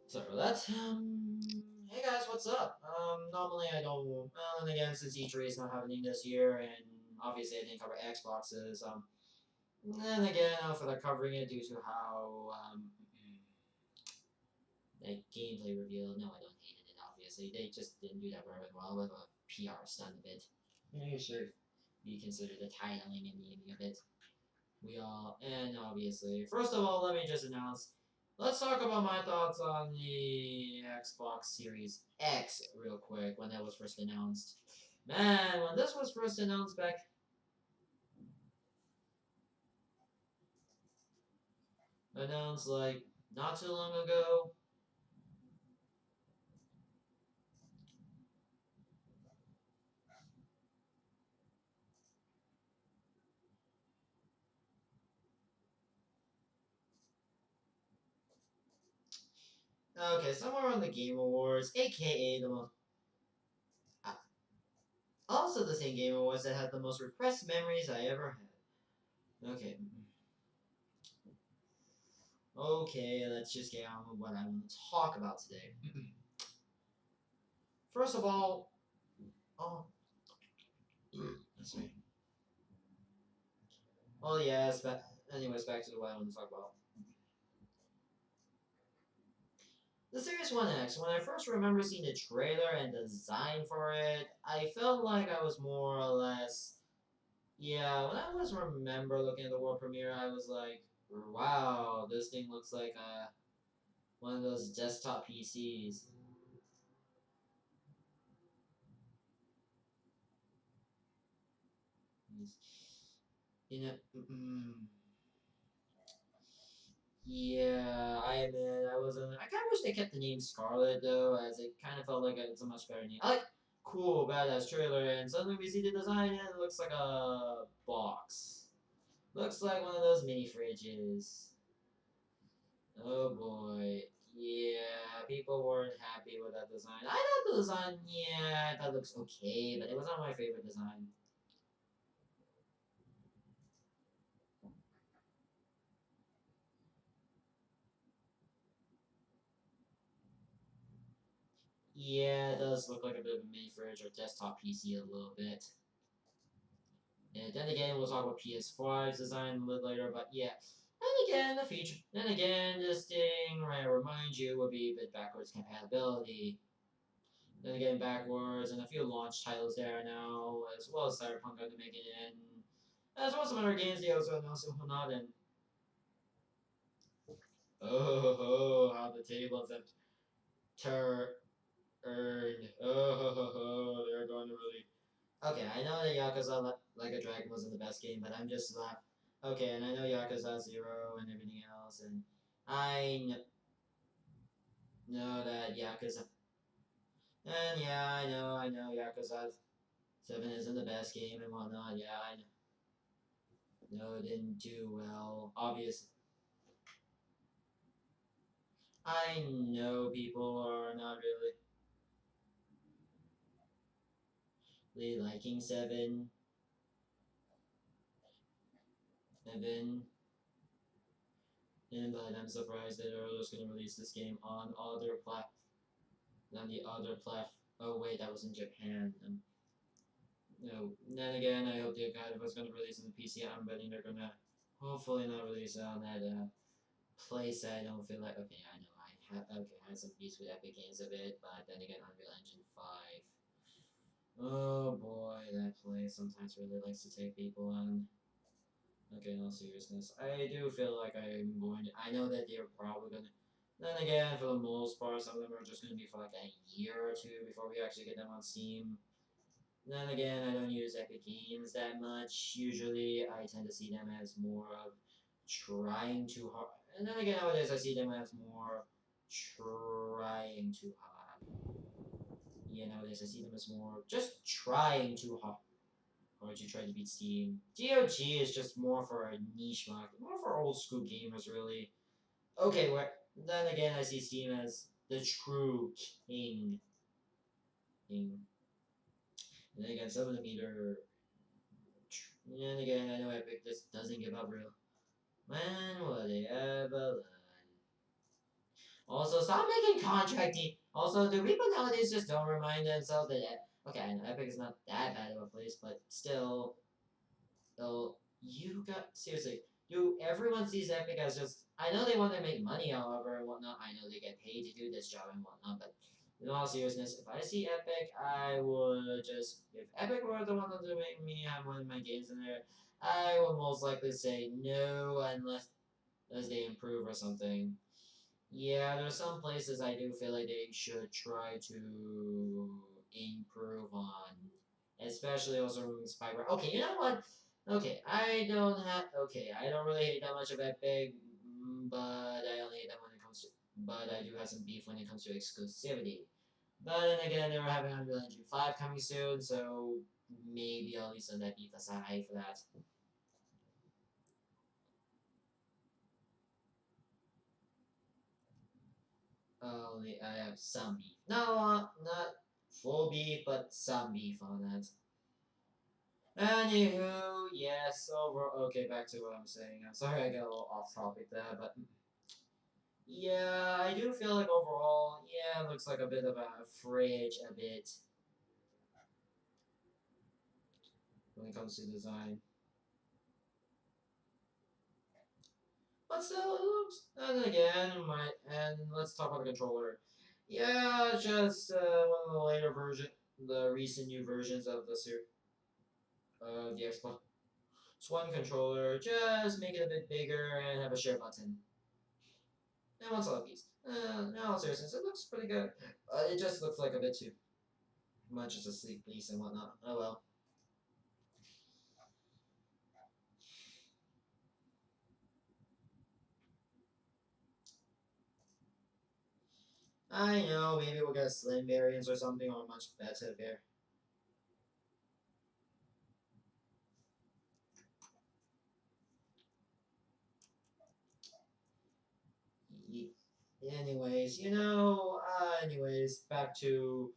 Sorry for that. Hey guys, what's up? Normally I don't. Well, and again, since E3 is not happening this year, and obviously I didn't cover Xboxes. And again, for the covering it due to how the gameplay reveal. No, I don't hate it. Obviously, they just didn't do that very well with a PR stunt of it. Yeah, sure. You consider the titling and the ending of it. We all, and obviously, first of all, let me just announce. Let's talk about my thoughts on the Xbox Series X real quick when that was first announced. Man, when this was first announced announced like not too long ago. Okay, somewhere on the Game Awards, aka the most, uh, also the same Game Awards that had the most repressed memories I ever had. Okay. Okay, let's just get on with what I want to talk about today. First of all, oh, that's me. Well, yes, but anyways, back to what I want to talk about. The Series 1X, when I first remember seeing the trailer and the design for it, I felt like I was more or less. Yeah, when I was remember looking at the world premiere, I was like, wow, this thing looks like one of those desktop PCs. You know, yeah, I admit I wasn't. I kind of wish they kept the name Scarlet though, as it kind of felt like it's a much better name. I like cool, badass trailer, and suddenly we see the design, and it looks like a box. Looks like one of those mini fridges. Oh boy, yeah, people weren't happy with that design. I thought the design, yeah, that looks okay, but it was not my favorite design. Yeah, it does look like a bit of a mini fridge or desktop PC a little bit. And then again, we'll talk about ps5's design a little later, but yeah. And again, the feature. Then again, this thing, I remind you, would be a bit backwards compatibility. Then again, backwards, and a few launch titles there now, as well as Cyberpunk going to make it in. As well as some other games they also announced and whatnot, and oh, how the tables have turned. Oh, they're going to really. Okay, I know that Yakuza Like a Dragon wasn't the best game, but I'm just okay, and I know Yakuza 0 and everything else, and know that Yakuza. And yeah, I know Yakuza 7 isn't the best game and whatnot. Yeah, I know it didn't do well. Obviously, I know people are not really liking 7, and but I'm surprised that they're just gonna release this game on other than the other Oh wait, that was in Japan. No. Then again, I hope the guy was gonna release on the PC. I'm betting they're gonna hopefully not release it on that place. I don't feel like okay. I know I had some beats with Epic Games a bit, but then again, Unreal Engine 5. Oh boy, that place sometimes really likes to take people on. Okay, no seriousness. I do feel like I'm going to. I know that they're probably gonna. Then again, for the most part, some of them are just gonna be for like a year or two before we actually get them on Steam. Then again, I don't use Epic Games that much. Usually, I tend to see them as more of trying too hard. And then again, nowadays, I see them as more trying too hard. Yeah, nowadays, I see them as more just trying too hard to try to beat Steam. GOG is just more for a niche market, more for old school gamers, really. Okay, then again, I see Steam as the true king. And then again, some of them either. And again, I know Epic just doesn't give up real. Man, whatever. stop making contracting. Also, do people nowadays just don't remind themselves that? Okay, I know Epic is not that bad of a place, but still, though, you got seriously. Do everyone sees Epic as just? I know they want to make money, however, and whatnot. I know they get paid to do this job and whatnot, but in all seriousness, if I see Epic, I would just if Epic were the one to make me have one of my games in there, I would most likely say no unless they improve or something. Yeah, there's some places I do feel like they should try to improve on, especially also removing Spyro. Okay, you know what? Okay, I don't really hate that much of Epic, but I only hate that when it comes to. But I do have some beef when it comes to exclusivity. But then again, they were having Unreal Engine 5 coming soon, so maybe I'll leave some of that beef aside for that. Only I have some beef. No, not full beef, but some beef on that. Anywho, yes, over. Okay, back to what I'm saying. I'm sorry I got a little off topic there, but yeah, I do feel like overall, yeah, it looks like a bit of a fridge, a bit when it comes to design. But still, it looks. And again, let's talk about the controller. Yeah, just one of the later version, the recent new versions of the Xbox One controller. Just make it a bit bigger and have a share button. And one solid piece. No, seriously, it looks pretty good. It just looks like a bit too much as a sleek piece and whatnot. Oh well. I know, maybe we'll get slim variants or something, or much better there. Anyways, back to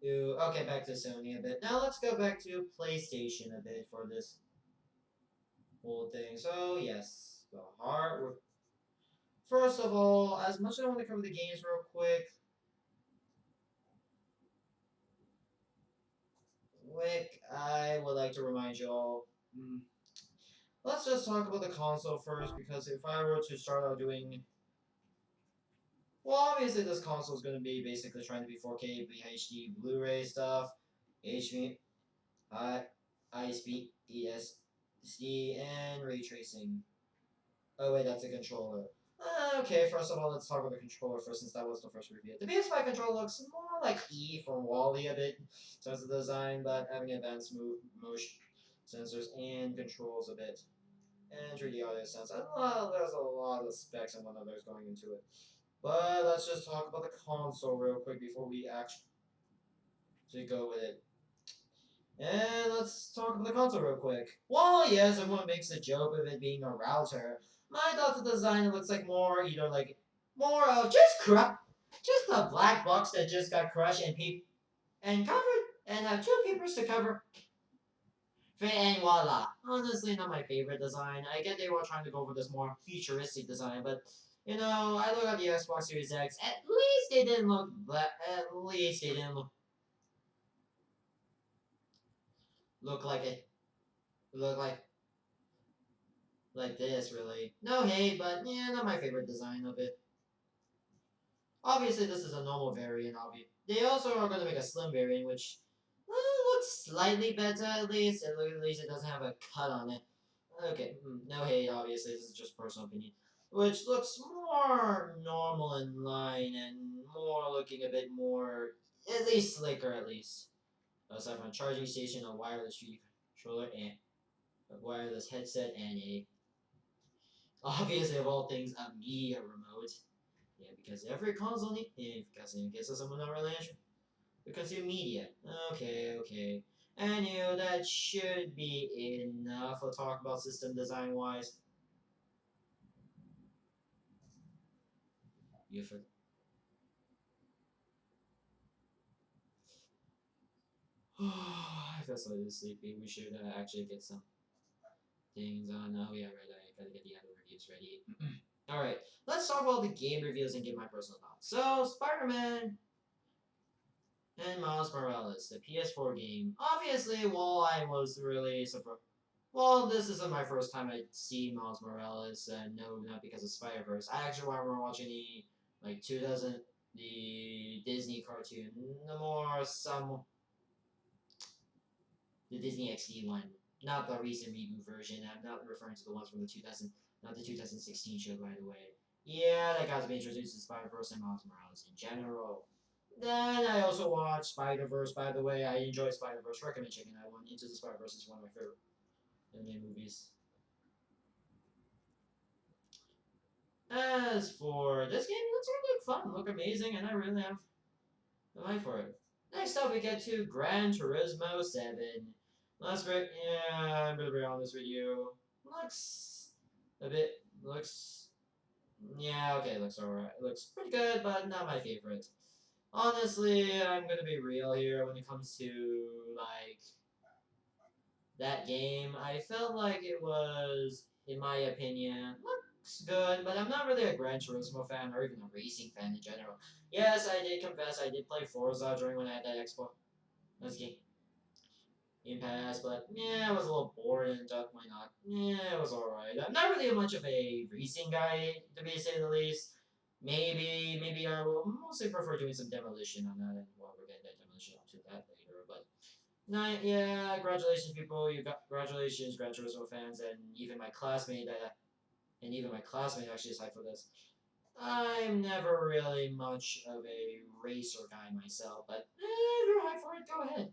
okay, back to Sony a bit. Now let's go back to PlayStation a bit for this whole thing. So yes, the hardware. First of all, as much as I want to cover the games real quick, I would like to remind you all. mm, Let's just talk about the console first, because if I were to start out doing, well, obviously this console is going to be basically trying to be 4K, HD, Blu-ray stuff, HDMI, ISP, ESD, and ray tracing. Oh wait, that's a controller. Okay, first of all, let's talk about the controller first, since that was the first review. The PS5 controller looks more like E from Wally a bit in terms of design, but having advanced motion sensors and controls a bit. And 3D audio sounds. There's a lot of specs and whatnot that's going into it. But let's just talk about the console real quick before we actually go with it. And let's talk about the console real quick. Well, yes, everyone makes a joke of it being a router. My thoughts of the design, it looks like more of just a black box that just got crushed and covered and have two papers to cover. And voila. Honestly, not my favorite design. I get they were trying to go for this more futuristic design, but I look at the Xbox Series X. At least they didn't look black. At least they didn't look like it. Look like this, really. No hate, but yeah, not my favorite design of it. Obviously, this is a normal variant. Obviously, they also are going to make a slim variant, which looks slightly better. At least it doesn't have a cut on it. Okay, no hate, obviously, this is just personal opinion. Which looks more normal in line and more looking a bit more, at least slicker, at least. Aside from a charging station, a wireless 3D controller, and a wireless headset, and obviously, of all things, a media remote. Yeah, because every console because in case of someone not really interested, because you media. Okay, okay. And that should be enough to talk about system design wise. You for I feel slightly sleepy. We should actually get some things on. Oh yeah, right. I gotta get the other reviews ready. Alright, let's talk about the game reviews and give my personal thoughts. So, Spider-Man and Miles Morales, the PS4 game. Obviously, while I was really surprised. Well, this isn't my first time I see Miles Morales, and no, not because of Spider-Verse. I actually remember watching like, 2000, the Disney cartoon, the more, some, the Disney XD one. Not the recent reboot version. I'm not referring to the ones from the 2000, not the 2016 show, by the way. Yeah, that got me introduced to Spider-Verse and Miles Morales in general. Then I also watched Spider-Verse, by the way. I enjoyed Spider-Verse. Recommend checking that one. Into the Spider-Verse is one of my favorite anime movies. As for this game, it looks really fun, look amazing, and I really have an eye for it. Next up, we get to Gran Turismo 7. Let's be, yeah, I'm gonna be honest with you. Looks a bit, looks, yeah, okay, looks alright. Looks pretty good, but not my favorite. Honestly, I'm gonna be real here when it comes to, like, that game. I felt like it was, in my opinion, looks good, but I'm not really a Gran Turismo fan or even a racing fan in general. Yes, I did confess I did play Forza during when I had that Xbox. This game pass, but yeah, I was a little bored and thought, why not? Yeah, it was alright. I'm not really much of a racing guy, to be say the least. Maybe I will mostly prefer doing some demolition on that, and well, we're getting that demolition to that later. But no, yeah, congratulations, people. You got congratulations, Gran Turismo fans, and even my classmate actually is hyped for this. I'm never really much of a racer guy myself, but if you're hyped for it, go ahead.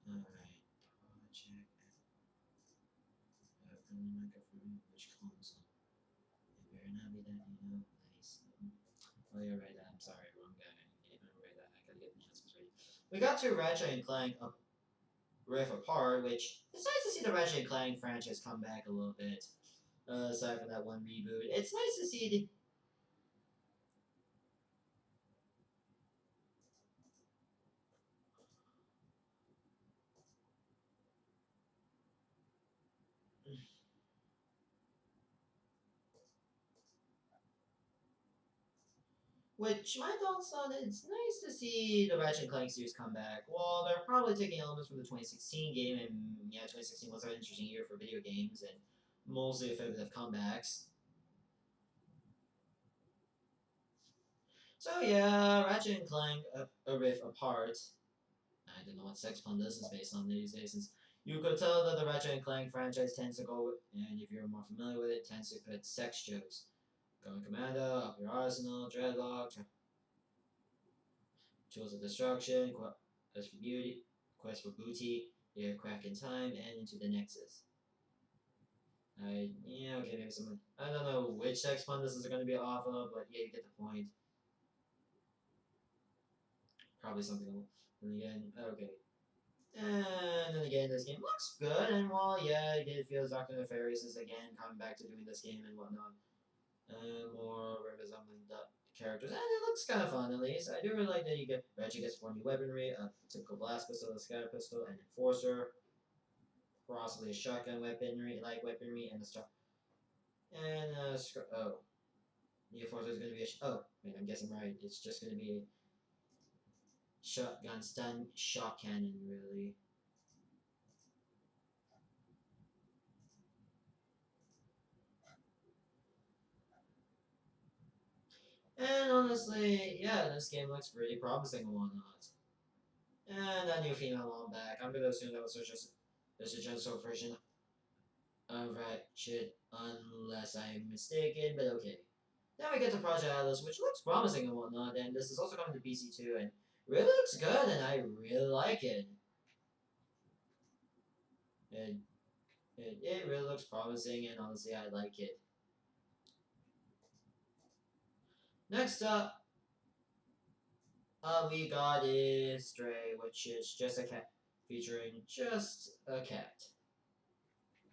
Alright, project. Open the microphone. Which console? It better not be that, nice. Oh, you're right. I'm sorry, wrong guy. Okay, I'm right. I gotta get the announcements ready. We got to Ratchet and Clank Rift Apart, which it's nice to see the Ratchet and Clank franchise come back a little bit. Aside from that one reboot, it's nice to see the. Which my thoughts on it, it's nice to see the Ratchet and Clank series come back. Well, they're probably taking elements from the 2016 game, and yeah, 2016 was an interesting year for video games, and mostly a bit of comebacks. So yeah, Ratchet and Clank a Rift Apart. I don't know what Sex Pun this is based on these days, since you could tell that the Ratchet and Clank franchise tends to go, and if you're more familiar with it, tends to put sex jokes. Going Commando, up your arsenal, dreadlock, tools of destruction, quest for beauty, quest for booty, aircraft in time, and into the Nexus. Yeah, okay, maybe some. I don't know which sex pun this is going to be off of, but yeah, you get the point. Probably something. And again, okay. And then again, this game looks good, and while yeah, it feels Doctor Nefarious is again coming back to doing this game and whatnot, more resembling the characters, and it looks kind of fun at least. I do really like that you get Reggie gets 4 new weaponry, a typical blast pistol, a scatter pistol, an enforcer, possibly a shotgun weaponry, light weaponry, and a star. And oh, the enforcer is going to be oh, wait, I'm guessing right. It's just going to be a shotgun stun shot cannon, really. And honestly, yeah, this game looks pretty promising and whatnot. And that new female on back. I'm gonna assume that was just a gentle version. Ratchet, unless I'm mistaken, but okay. Then we get to Project Atlas, which looks promising and whatnot, and this is also coming to PC too, and really looks good, and I really like it. It, it really looks promising, and honestly, I like it. Next up, we got is Stray, which is just a cat featuring just a cat.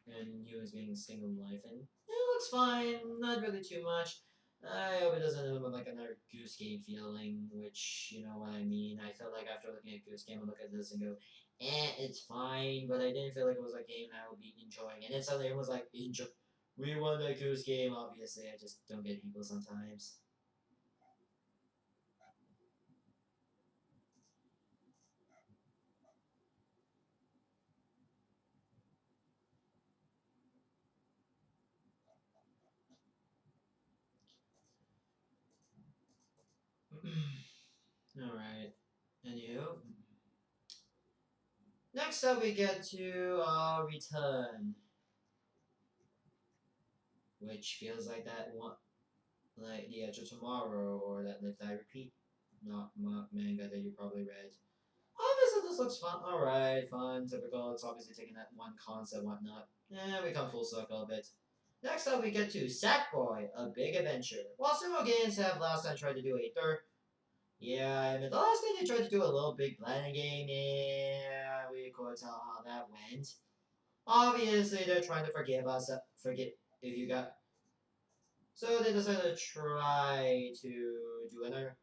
And he was being single life, and it looks fine, not really too much. I hope it doesn't have like another Goose Game feeling, which you know what I mean. I felt like after looking at Goose Game, I look at this and go, it's fine, but I didn't feel like it was a game I would be enjoying. And then suddenly it was like, enjoy. We won the Goose Game, obviously. I just don't get people sometimes. Alright. Anywho. Next up, we get to Return, which feels like that one, like The Edge of Tomorrow or that Live Die Repeat, not manga that you probably read. Obviously, this looks fun. Alright, fun, typical. It's obviously taking that one concept, whatnot. We come full circle a bit. Next up, we get to Sackboy, A Big Adventure. While sumo games have last time tried to do a third. Yeah, I mean, the last time they tried to do a little big planning game, yeah, we could tell how that went. Obviously, they're trying to forgive us, forget if you got. So they decided to try to do another.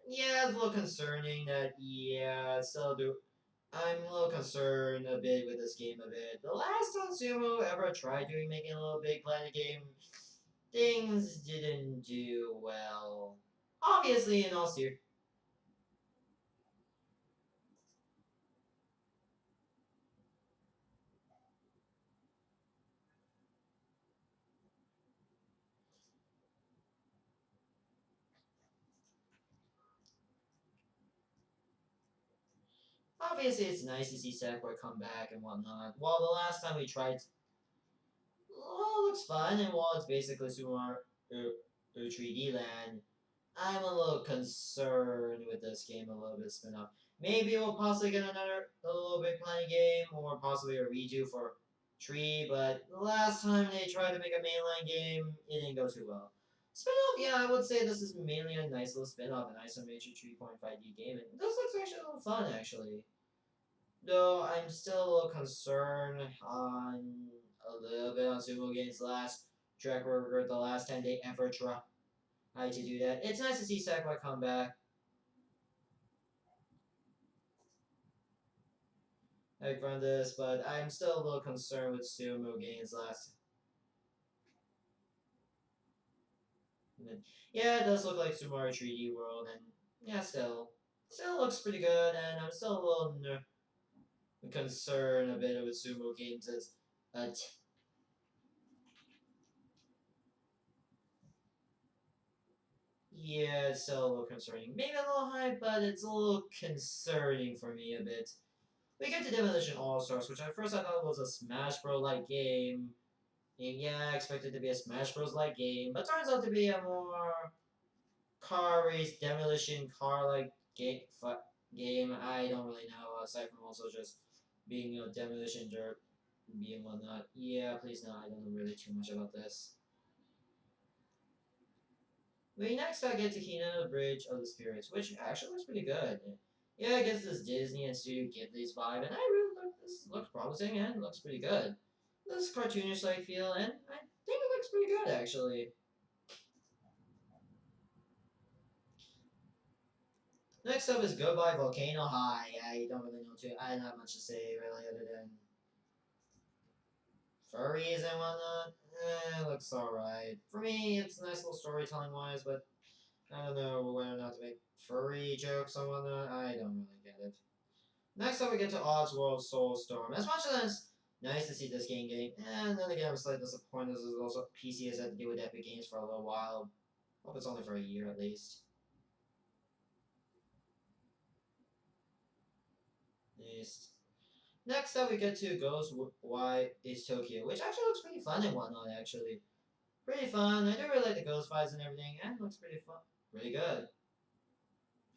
Yeah, it's a little concerning that, yeah, still do. I'm a little concerned a bit with this game a bit. The last time Sumo ever tried doing making a little big planet game, things didn't do well. Obviously, in all seriousness. Obviously, it's nice to see Sackboy come back and whatnot. While the last time we tried, well, it looks fun, and while it's basically Super Mario 3D Land, I'm a little concerned with this game a little bit spin off. Maybe we'll possibly get another a little bit playing game, or possibly a redo for Tree, but the last time they tried to make a mainline game, it didn't go too well. Spin-off, yeah, I would say this is mainly a nice little spin-off, an isometric 3.5D game, and this looks actually a little fun, actually. Though I'm still a little concerned on a little bit on Sumo Games' last track record, the last time they ever tried to do that. It's nice to see Sackboy come back like from this, but I'm still a little concerned with Sumo Games' last. Yeah, it does look like Sumaru 3D World, and yeah, still looks pretty good, and I'm still a little concerned a bit with Sumo Games as a yeah, it's still a little concerning. Maybe a little high, but it's a little concerning for me a bit. We get to Demolition All Stars, which at first I thought was a Smash Bros. Like game. And yeah, I expected it to be a Smash Bros. Like game, but turns out to be a more car race demolition car like game. I don't really know aside from also just being demolition dirt being whatnot. Yeah, please no, I don't know really too much about this. We next get to Kino Bridge of the Spirits, which actually looks pretty good. Yeah, I guess this Disney and Studio Ghibli's vibe, and I really look this looks promising and looks pretty good. This cartoonish like feel, and I think it looks pretty good actually. Next up is Goodbye Volcano High. I don't really know too. I don't have much to say really other than furries and whatnot. Looks alright. For me, it's nice little storytelling wise, but I don't know whether or not to make furry jokes and whatnot. I don't really get it. Next up, we get to World Soulstorm. As much as nice to see this game getting, and then again, I'm slightly disappointed. This is also PC has had to deal with Epic Games for a little while. Hope it's only for a year at least. At least. Next up, we get to Ghost Why is Tokyo, which actually looks pretty fun and whatnot. Actually, pretty fun. I do really like the ghost fights and everything, and it looks pretty fun, pretty good.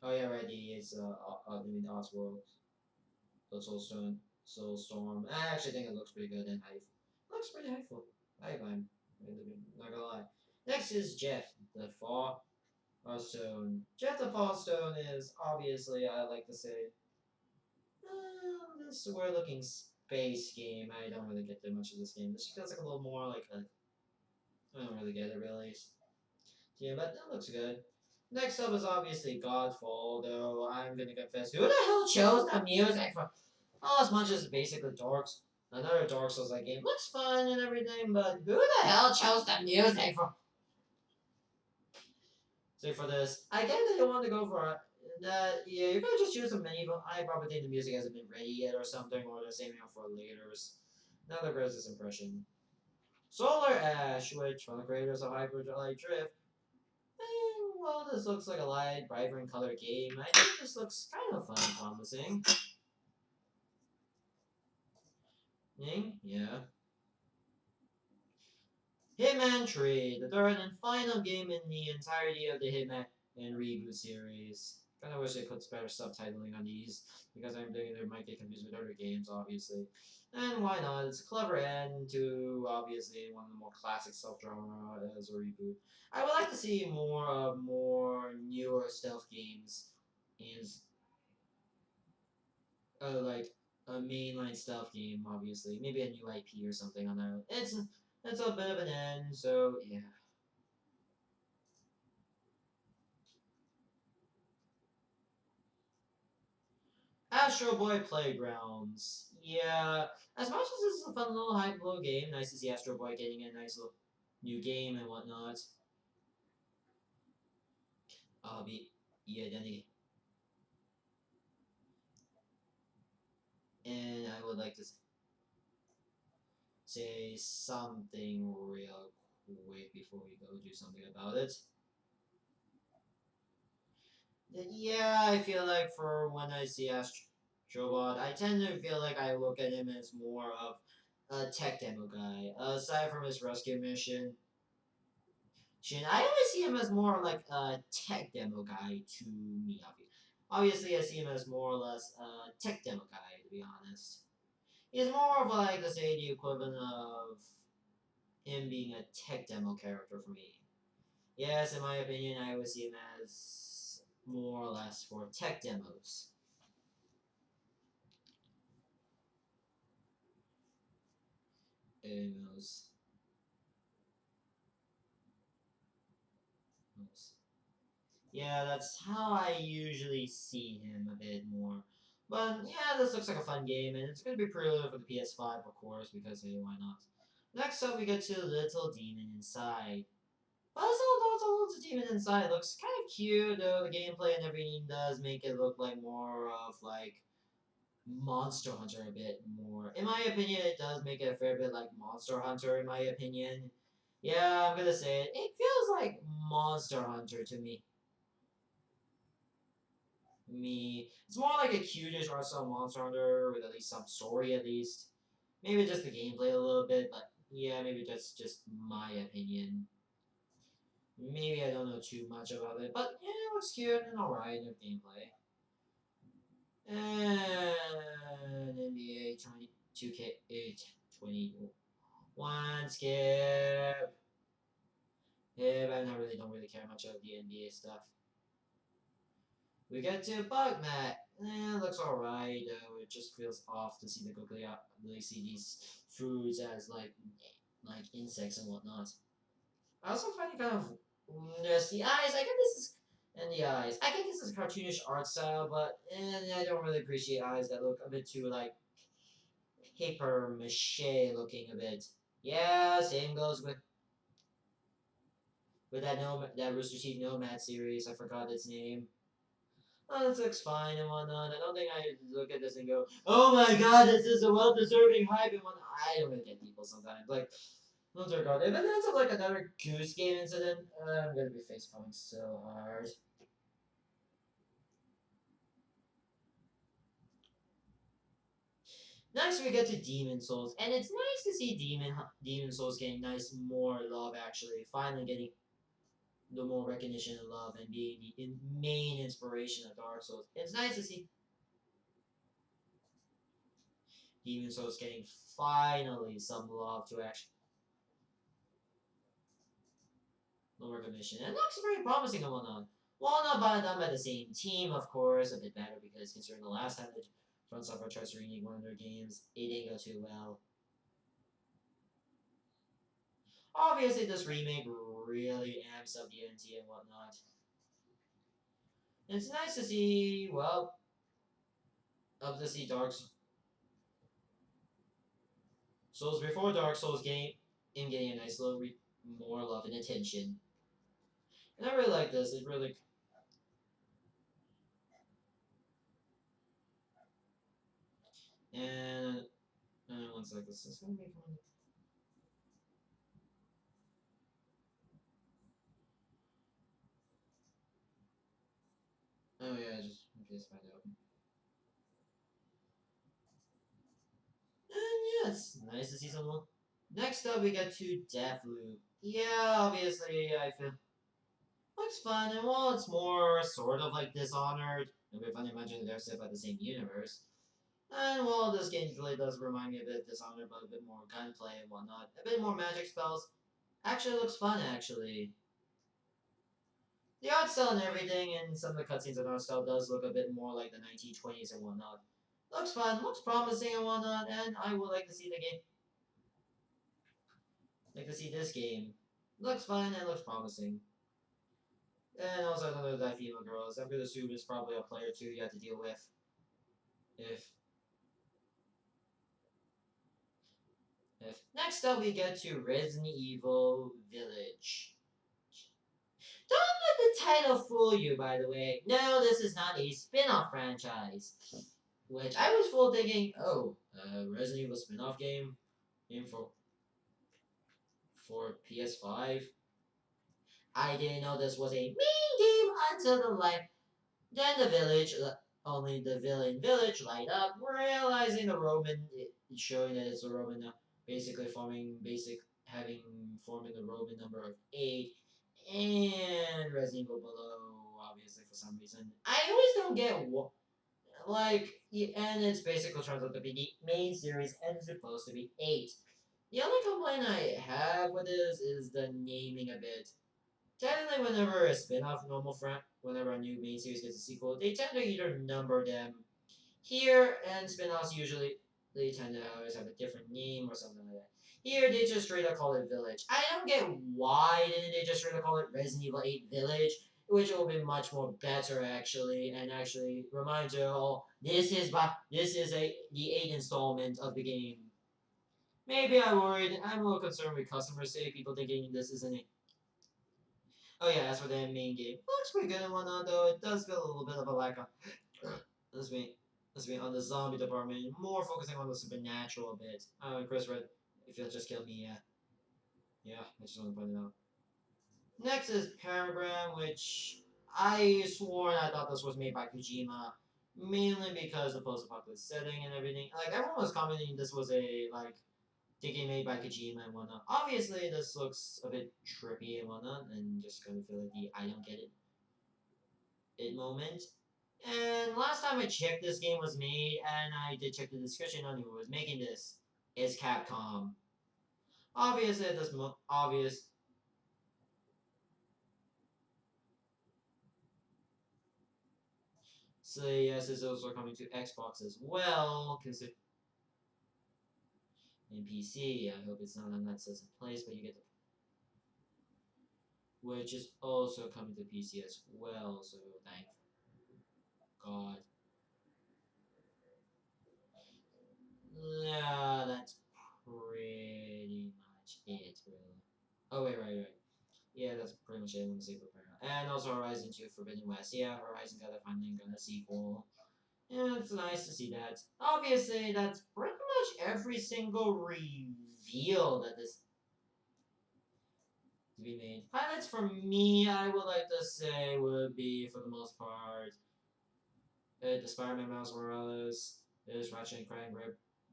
Oh yeah, right. It's I mean Oswald, the Soulstorm. I actually think it looks pretty good and hype. Looks pretty hypeful. I'm not gonna lie. Next is Jeff the Fall Stone. Jeff the Fall Stone is obviously I like to say this weird looking space game. I don't really get that much of this game. This feels like a little more like a I don't really get it really. Yeah, but that looks good. Next up is obviously Godfall, though I'm gonna confess, who the hell chose that music for? All as much as basically another Dark Souls like game looks fun and everything, but who the hell chose the music for? So for this, I get that you want to go for that. Yeah, you're gonna just choose a medieval. I probably think the music hasn't been ready yet or something, or they're saving it for later. Another gross impression. Solar Ash, which from the creators of Hyper Light Drift. Well, this looks like a light, vibrant color game. I think this looks kind of fun and promising. Yeah. Hitman 3, the third and final game in the entirety of the Hitman and reboot series. Kinda wish they put better subtitling on these, because I'm thinking they might get confused with other games, obviously. And why not? It's a clever end to, obviously, one of the more classic self-drama as a reboot. I would like to see more newer stealth games in like a mainline stealth game, obviously. Maybe a new IP or something on that. It's a bit of an end, so yeah. Astro Boy Playgrounds. Yeah, as much as this is a fun little hype little game, nice to see Astro Boy getting a nice little new game and whatnot. I'll be yeah, then and I would like to say something real quick before we go do something about it. Yeah, I feel like for when I see Astrobot, I tend to feel like I look at him as more of a tech demo guy. Aside from his rescue mission, I always see him as more like a tech demo guy to me. Obviously, I see him as more or less a tech demo guy, to be honest. He's more of like, let's say, the equivalent of him being a tech demo character for me. Yes, in my opinion, I always see him as more or less for tech demos. Demos. Yeah, that's how I usually see him a bit more. But yeah, this looks like a fun game, and it's gonna be pre-ordered for the PS5, of course, because hey, why not? Next up, we get to Little Demon Inside. Little Demon Inside looks kind of cute, though the gameplay and everything does make it look like more of like Monster Hunter a bit more. In my opinion, it does make it a fair bit like Monster Hunter, in my opinion. Yeah, I'm gonna say it. It feels like Monster Hunter to me. It's more like a cutish art style Monster Hunter with at least some story, at least. Maybe just the gameplay a little bit, but yeah, maybe that's just my opinion. Maybe I don't know too much about it, but yeah, it looks cute and alright in gameplay. And NBA 2K8 21 skip. Yeah, but I don't really care much of the NBA stuff. We get to Bugmat. Looks alright, though. It just feels off to see the Googly really see these foods as like insects and whatnot. I also find it kind of just the eyes. I get this is and the eyes. I get this is a cartoonish art style, but I don't really appreciate eyes that look a bit too like paper mache looking a bit. Yeah, same goes with that Rooster Teeth Nomad series. I forgot its name. Oh, this looks fine and whatnot. I don't think I look at this and go, "Oh my God, this is a well-deserving hype." And whatnot. I don't really get people sometimes. Like, those are god. If it ends up like another Goose Game incident, I'm gonna be facepalming so hard. Next, we get to Demon Souls, and it's nice to see Demon Souls getting nice more love. Actually, finally getting the more recognition and love, and being the main inspiration of Dark Souls. It's nice to see Demon Souls getting finally some love to actually the recognition. It looks very promising and whatnot. While not done by the same team, of course, a bit better because considering the last time that Front Software tried to remake one of their games, it didn't go too well. Obviously, this remake really amps up the NT and whatnot. And it's nice to see, well, up to see Dark Souls before Dark Souls game in getting a nice little more love and attention. And I really like this. It really and one sec. This is gonna be coming. Oh yeah, just find out. And yeah, it's nice to see someone. Next up, we get to Deathloop. Yeah, obviously, I feel looks fun, and while it's more sort of like Dishonored, it'd be fun to imagine they're set by the same universe. And while this gameplay does remind me a bit of Dishonored, but a bit more gunplay and whatnot, a bit more magic spells, actually looks fun, actually. The art style and everything, and some of the cutscenes and art style does look a bit more like the 1920s and whatnot. Looks fun, looks promising and whatnot, and I would like to see the game. Like to see this game. Looks fun and looks promising. And also another that female girls. I'm gonna assume it's probably a player too you have to deal with. If next up we get to Resident Evil Village. Don't let the title fool you, by the way. No, this is not a spin-off franchise. Which I was full thinking, oh, Resident Evil spin-off game for PS5. I didn't know this was a main game until the light. Then the village, only the villain village light up, realizing the Roman, showing that it's a Roman, basically having forming the Roman number of 8, and Resident Evil below, obviously for some reason. I always don't get what, like, and it's basically turns out to be the main series and it's supposed to be 8. The only complaint I have with this is the naming a bit. Technically, whenever a spin-off whenever a new main series gets a sequel, they tend to either number them here, and spin-offs usually they tend to always have a different name or something like that. Here, they just straight up call it Village. I don't get why didn't they just straight up call it Resident Evil 8 Village, which will be much more better actually, and actually remind you all this is the 8th installment of the game. Maybe I'm a little concerned with customer sake, people thinking this isn't a Oh yeah, as for the main game, looks pretty good and whatnot. Though it does feel a little bit of a lack of. let's be let's be on the zombie department, more focusing on the supernatural a bit. Chris Red, if you'll just kill me, yeah, I just want to point it out. Next is Paragram, which I swore I thought this was made by Kojima, mainly because the post-apocalypse setting and everything. Like everyone was commenting this was a game made by Kojima and whatnot. Obviously, this looks a bit trippy and whatnot, and just kind of feel like the I don't get it moment. And last time I checked, this game was made, and I did check the description on who was making this. It's Capcom. Obviously, this obvious. So yes, it's also coming to Xbox as well, and PC. I hope it's not on that system place, but you get the which is also coming to PC as well. So thank God. Yeah, that's pretty much it, really. Oh wait, right. Yeah, that's pretty much it. Let me see for and also Horizon 2 Forbidden West. Yeah, Horizon got a finally got a sequel. Yeah, it's nice to see that. Obviously, that's pretty much every single reveal that is to be made. Highlights for me, I would like to say, would be for the most part, the Spider-Man Miles Morales, there's Ratchet and Clank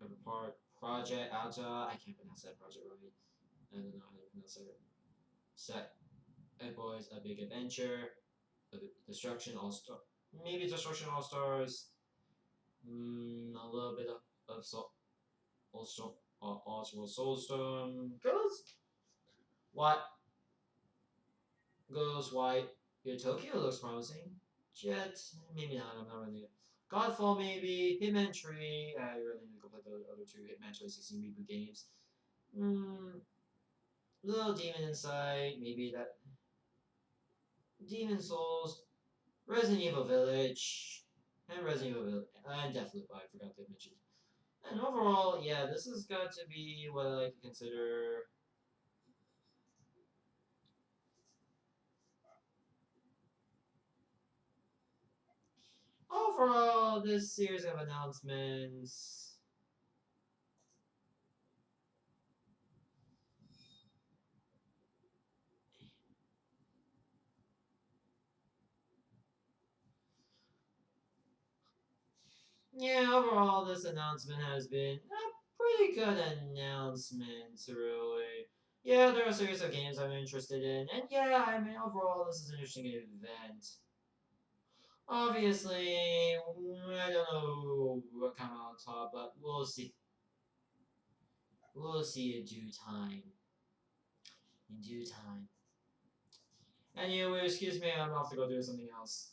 have a project Aja. I can't pronounce that project right. I don't know how to pronounce it. Set Boys, A Big Adventure, Destruction All Star, maybe Destruction All Stars. A little bit of also Oswald Soulstone. What goes white? Your Tokyo looks promising. Jet, maybe not. I'm not really. Godfall maybe. Hitman Tree. I really need to go play the other two Hitman 2016 reboot games. Little Demon Inside. Maybe that. Demon Souls. Resident Evil Village. And Resident Evil Village. And Deathloop. I forgot to mention. And overall, yeah, this has got to be what I like to consider. Overall, this series of announcements. Yeah, overall, this announcement has been a pretty good announcement, really. Yeah, there are a series of games I'm interested in, and yeah, I mean, overall, this is an interesting event. Obviously, I don't know what come out on top, but we'll see. We'll see in due time. In due time. Anyway, excuse me, I'm off to go do something else.